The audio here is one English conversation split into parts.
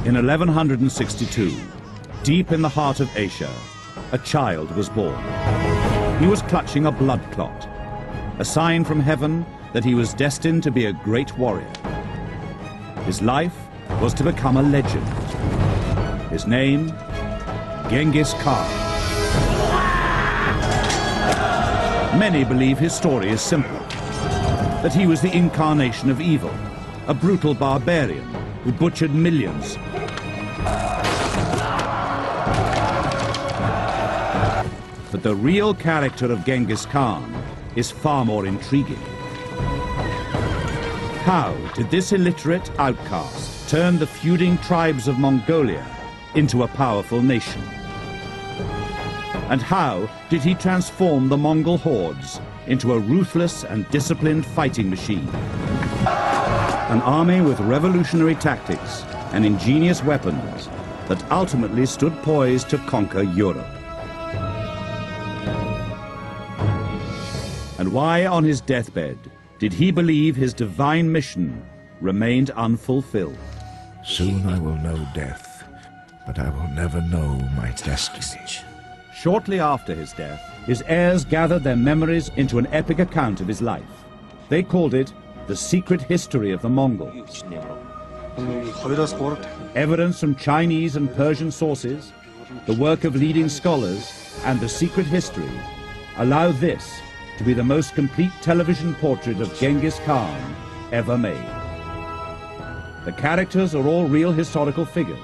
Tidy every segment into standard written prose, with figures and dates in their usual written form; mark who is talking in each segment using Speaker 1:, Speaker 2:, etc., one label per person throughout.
Speaker 1: In 1162, deep in the heart of Asia, a child was born. He was clutching a blood clot, a sign from heaven that he was destined to be a great warrior. His life was to become a legend. His name, Genghis Khan. Many believe his story is simple, that he was the incarnation of evil, a brutal barbarian who butchered millions. But the real character of Genghis Khan is far more intriguing. How did this illiterate outcast turn the feuding tribes of Mongolia into a powerful nation? And how did he transform the Mongol hordes into a ruthless and disciplined fighting machine? An army with revolutionary tactics and ingenious weapons that ultimately stood poised to conquer Europe. And why, on his deathbed, did he believe his divine mission remained unfulfilled?
Speaker 2: Soon I will know death, but I will never know my destiny.
Speaker 1: Shortly after his death, his heirs gathered their memories into an epic account of his life. They called it The Secret History of the Mongols. Evidence from Chinese and Persian sources, the work of leading scholars, and the secret history allow this to be the most complete television portrait of Genghis Khan ever made. The characters are all real historical figures,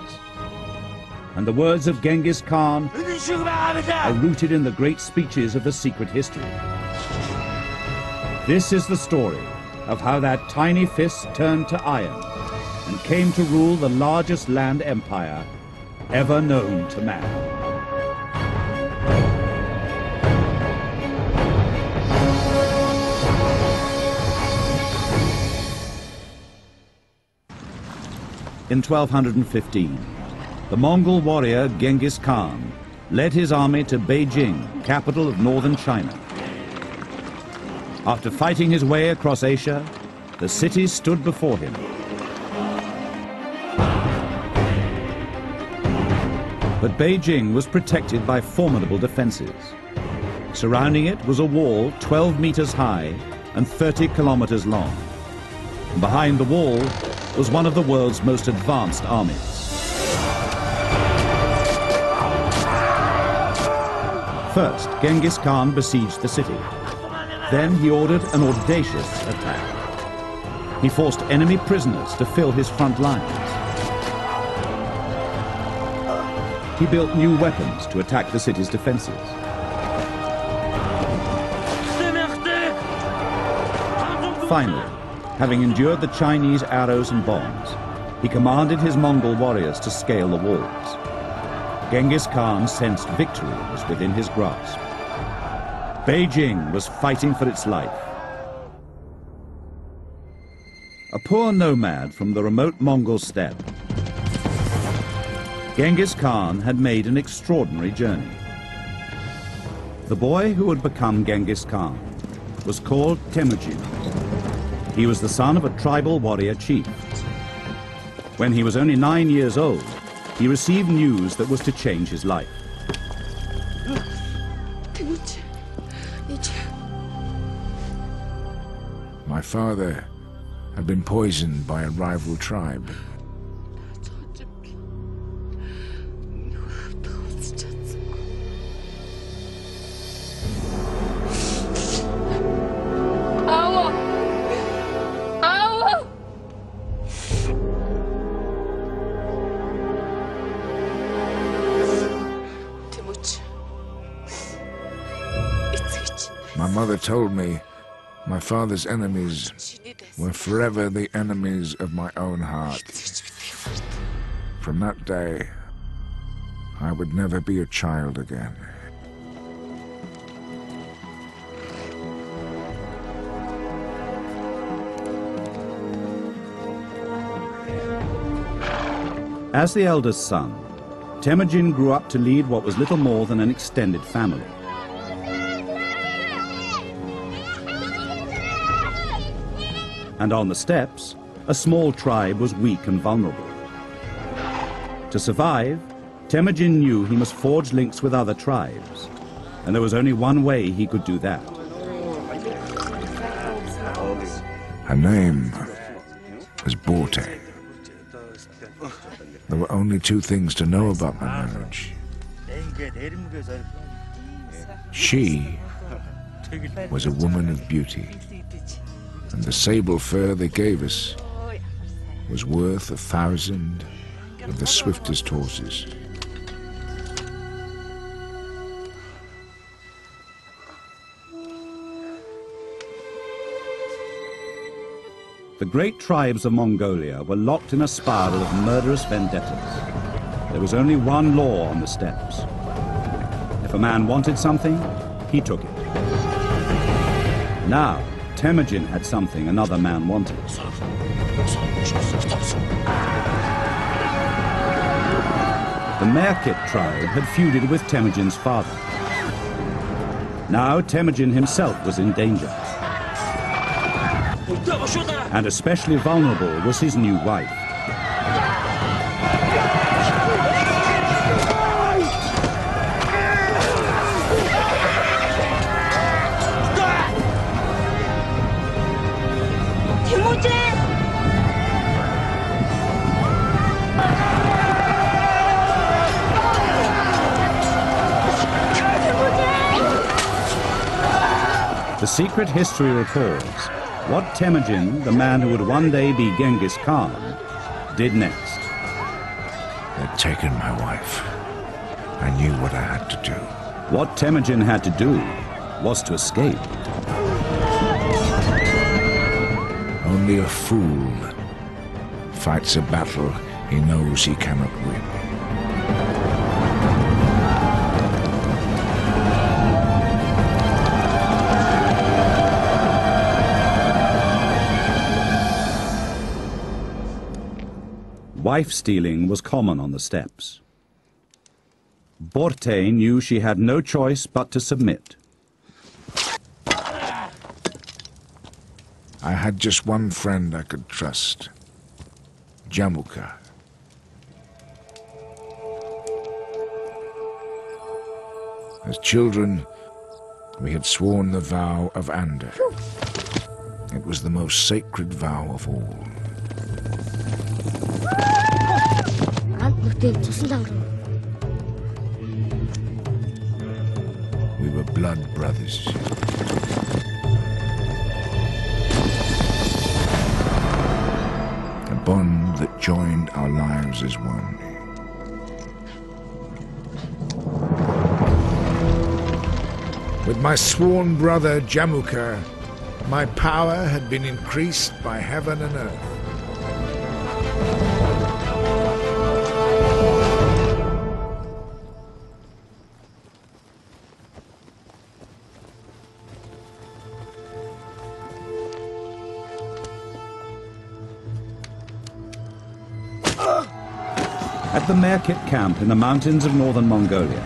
Speaker 1: and the words of Genghis Khan are rooted in the great speeches of the secret history. This is the story of how that tiny fist turned to iron and came to rule the largest land empire ever known to man. In 1215, the Mongol warrior Genghis Khan led his army to Beijing, capital of northern China. After fighting his way across Asia, the city stood before him. But Beijing was protected by formidable defenses. Surrounding it was a wall 12 meters high and 30 kilometers long. And behind the wall was one of the world's most advanced armies. First, Genghis Khan besieged the city. Then he ordered an audacious attack. He forced enemy prisoners to fill his front lines. He built new weapons to attack the city's defenses. Finally, having endured the Chinese arrows and bombs, he commanded his Mongol warriors to scale the walls. Genghis Khan sensed victory was within his grasp. Beijing was fighting for its life. A poor nomad from the remote Mongol steppe, Genghis Khan had made an extraordinary journey. The boy who would become Genghis Khan was called Temujin. He was the son of a tribal warrior chief. When he was only 9 years old, he received news that was to change his life.
Speaker 2: My father had been poisoned by a rival tribe. My mother told me my father's enemies were forever the enemies of my own heart. From that day, I would never be a child again.
Speaker 1: As the eldest son, Temujin grew up to lead what was little more than an extended family. And on the steppes, a small tribe was weak and vulnerable. To survive, Temujin knew he must forge links with other tribes, and there was only one way he could do that.
Speaker 2: Her name was Borte. There were only two things to know about my marriage. She was a woman of beauty, and the sable fur they gave us was worth 1,000 of the swiftest horses.
Speaker 1: The great tribes of Mongolia were locked in a spiral of murderous vendettas. There was only one law on the steppes. If a man wanted something, he took it. Now, Temujin had something another man wanted. The Merkit tribe had feuded with Temujin's father. Now Temujin himself was in danger. And especially vulnerable was his new wife. The secret history records what Temujin, the man who would one day be Genghis Khan, did next.
Speaker 2: They'd taken my wife. I knew what I had to do.
Speaker 1: What Temujin had to do was to escape.
Speaker 2: Only a fool fights a battle he knows he cannot win.
Speaker 1: Wife-stealing was common on the steppes. Borte knew she had no choice but to submit.
Speaker 2: I had just one friend I could trust, Jamuka. As children, we had sworn the vow of Ander. It was the most sacred vow of all. We were blood brothers. A bond that joined our lives as one. With my sworn brother Jamuka, my power had been increased by heaven and earth.
Speaker 1: At the Merkit camp in the mountains of northern Mongolia,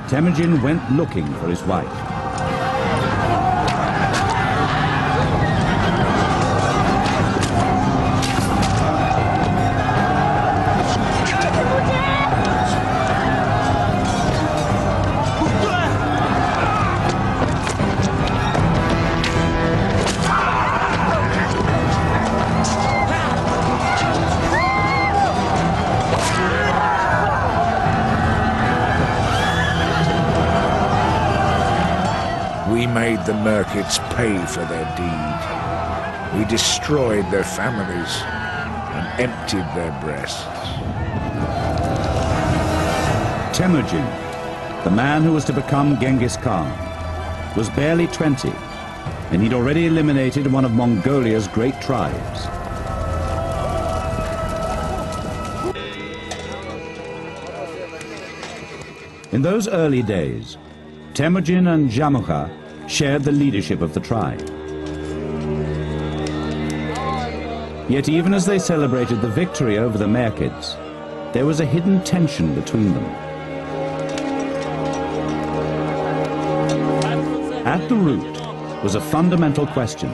Speaker 1: Temujin went looking for his wife.
Speaker 2: We made the Merkits pay for their deed. We destroyed their families and emptied their breasts.
Speaker 1: Temujin, the man who was to become Genghis Khan, was barely 20, and he'd already eliminated one of Mongolia's great tribes. In those early days, Temujin and Jamuka shared the leadership of the tribe. Yet even as they celebrated the victory over the Merkids, there was a hidden tension between them. At the root was a fundamental question.